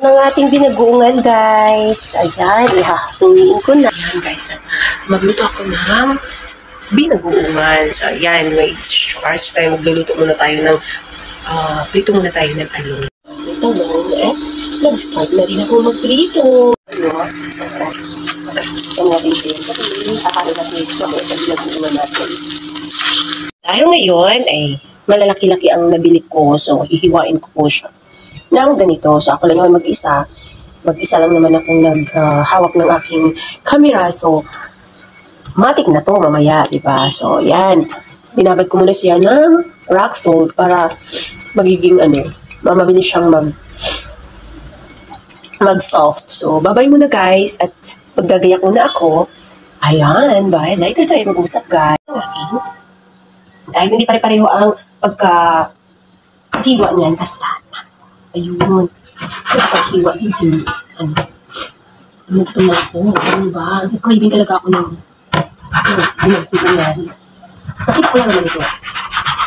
ng ating binagoongan, guys. Ayan, ihahatuin ko na. Ayan, guys. Magluto ako ng binagoongan. So, ayan, may charge tayo. Magluluto muna tayo ng, prito muna tayo ng talong. Ito na, nag-start na rin ako magprito. Ano? Ito natin din. Kakaroon natin ito ako sa binagoongan natin. Dahil ngayon, ay malalaki-laki ang nabili ko. So, hihiwain ko po siya ng ganito. So, ako lang naman mag-isa. Mag-isa lang naman akong naghawak ng aking camera. So, matik na to mamaya, diba? So, yan. Binabad ko muna siya ng rock salt para magiging, mabilis siyang mag-soft. So, babay muna, guys. At paggagayak muna ako. Ayan, bye. Later tayo mag-usap, guys. Dahil hindi pare-pareho ang pagka-hiwa niyan. Basta. Ayun. Pagka-hiwa din si, tumugtong ako. Ano ba? Nag-craving talaga ako ng binagtugungan. Nakita ko lang naman ito.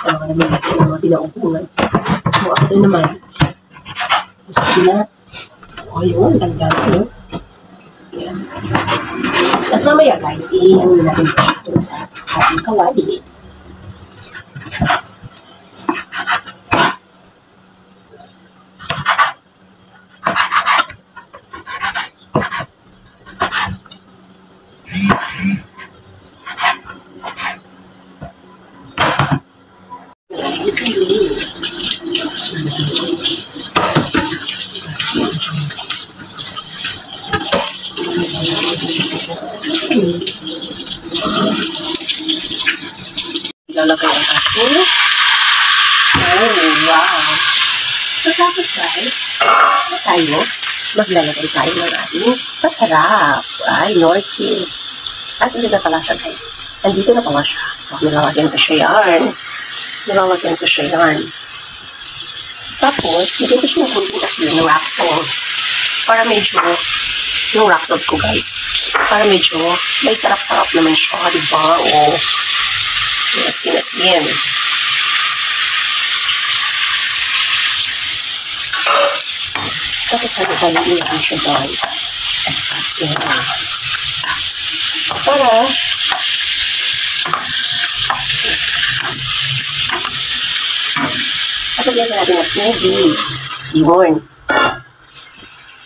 Sa mga naman natin, mga pinaupungan. So, ako din naman. Gusto ko na. Ayun, dagdag ko. Ayan. Tapos mamaya, guys, i-ano natin ito ito sa ating kawali. Ilalagay ang ating. Oh, wow. So, tapos guys, maglalagay tayo ng ating masarap. Ay, Nor Cubes. At hindi na pala siya, guys. Andito na pala siya. So, nilalagyan ko siya yan. Tapos, bigyan ko siya ng kunting asin ng rock salt. Para medyo, yung rock salt ko, guys. Para medyo, may sarap-sarap naman siya, diba? O, asin-asin. Tapos haluin natin siya, guys. Yan. Para lagyan natin ng tubig. Yun.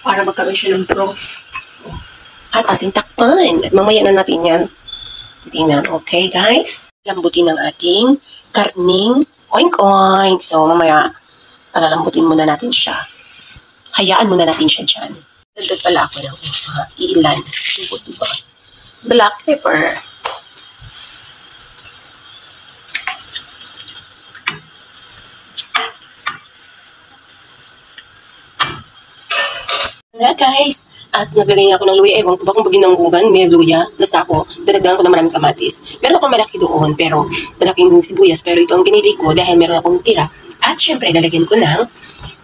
Para magkaroon siya ng broth. At ating takpan. At mamaya na natin yan. Tingnan. Okay, guys? Lambutin ang ating karning oink-oink. So, mamaya, palalambutin muna natin siya. Hayaan muna natin siya dyan. Dagdag pala ako ng ilan. Diba? Black pepper. Nga, guys. At naglagay ako ng luya. Ewan ko ba kung baginanggugan, may luya. Basta ako, dadagdagan ko ng maraming kamatis. Meron akong malaki doon, pero malaking sibuyas. Pero ito ang pinili ko dahil meron akong tira. At syempre, lalagyan ko ng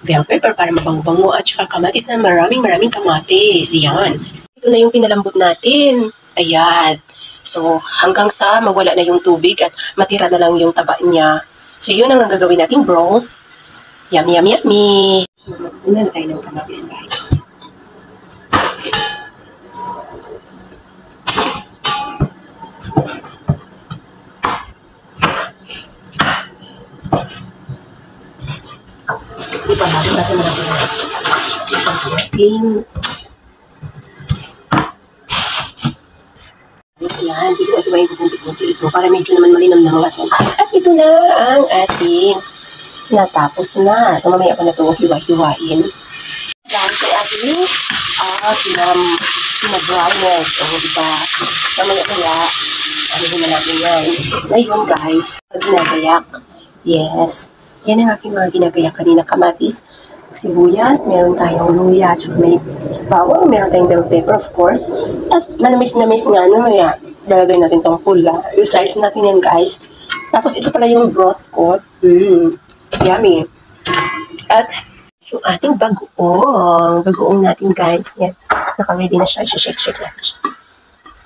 bell pepper para mabango-bango. At saka kamatis na maraming kamatis. Yan. Ito na yung pinalambot natin. Ayan. So, hanggang sa mawala na yung tubig at matira na lang yung taba niya. So, yun ang gagawin nating broth. Yummy, yummy, yummy. So, magpuna na tayo ng kamatis, guys. Diba natin kasi natin natin yan, diba yung kunti-kunti ito para medyo naman malinam na natin. At ito na ang ating natapos na. So mamaya ko na ito hiwa-hiwain. Dahil sa ating pinag-dryness. O diba, mamaya kaya ano na natin yan. Ngayon guys, pag ginagayak, yes, yan ang aking mga ginagayak kanina. Kamatis, sibuyas, meron tayong luya, at may bawang, meron tayong bell pepper, of course. At manamis-namis nga, mamaya, lalagay natin tong pula. I-slice natin yan, guys. Tapos, ito pala yung broth ko. Yummy. At, yung ating bagoong natin, guys. Yan. Naka-ready na siya. Shake lang siya.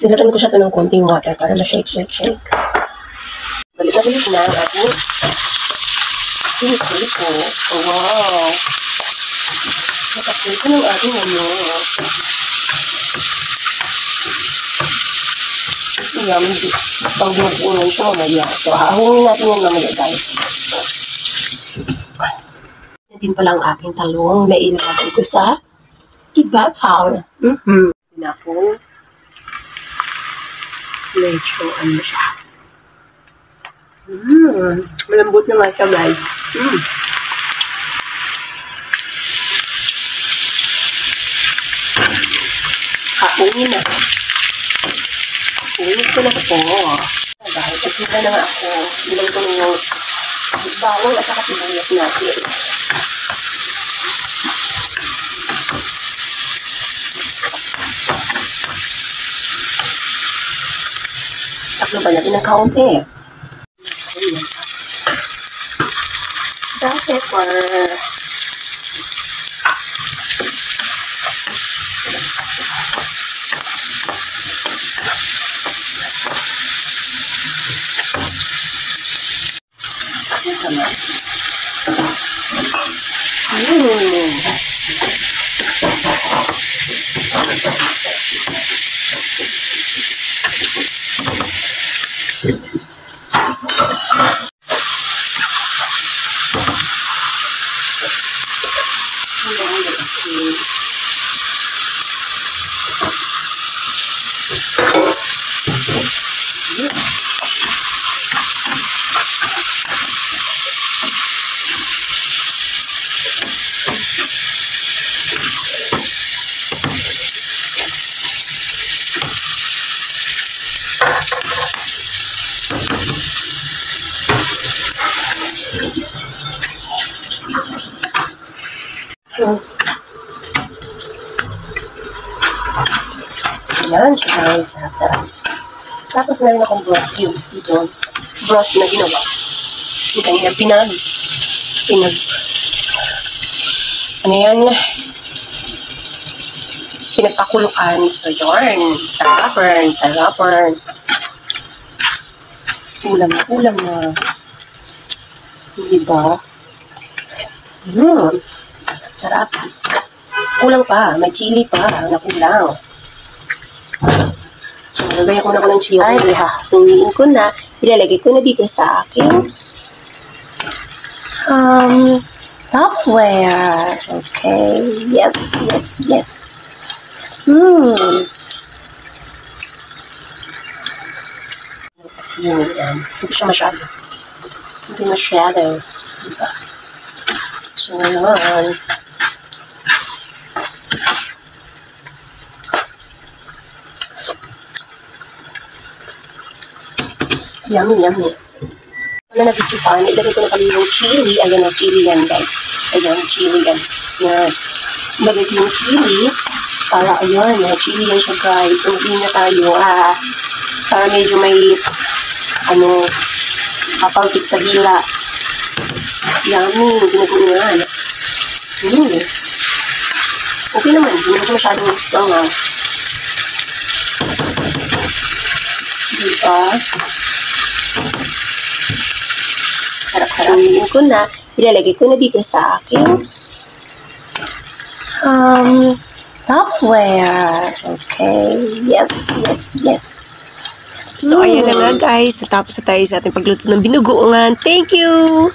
Nilagyan ko siya ito ng konting water para ma-shake. Balik na ang ating pinipili ko. Oh, wow. Nakapoy ko ng ating ano. Yum, pang binubunan siya mamaya. So, hahungin natin yan mamaya, guys. Yan din pala ang aking talong na ilalagay ko sa ibabaw. Pinapong medyo ano siya. Malambot naman siya, guys. Hahungin na. Hahungin ko na po. Dahil pagkita na nga ako, bilang ko na yung bawang at saka sibuyas natin. Taklo ba natin ng kaunti? Bell pepper. Ayan, guys. Sarap. Tapos meron akong broth cubes dito. Broth na ginawa. Yung kanina ano yan? Pinagpakuluan. So, yarn. Sarapan. Ulam na. Diba? Sarap. Kulang pa. May chili pa na kulang. So, nalagay ko na ng chili. Ay, tuwiin ko na. Ilalagay ko na dito sa aking Tupperware. Okay. Yes. Kasi yan. Hindi masyado. Diba? So, ngayon. Yummy. Wala na video pa. Ilagay ko na kami yung chili. Ayan ang chili yan, guys. Ayan, chili yan. Yan. Ilagay ko yung chili. Para, ayan, chili yan siya, guys. So, magiging na tayo. Para medyo may, kapaltik sa dila. Yummy. Ginugunan. Okay naman. Hindi naman siya masyadong bangaw. Diba? Sarap-sarapin ko na. Ilalagay ko na dito sa aking Tupperware. Okay. Yes. So, ayan na nga, guys. Natapos na tayo sa ating pagluto ng binugoongan. Thank you!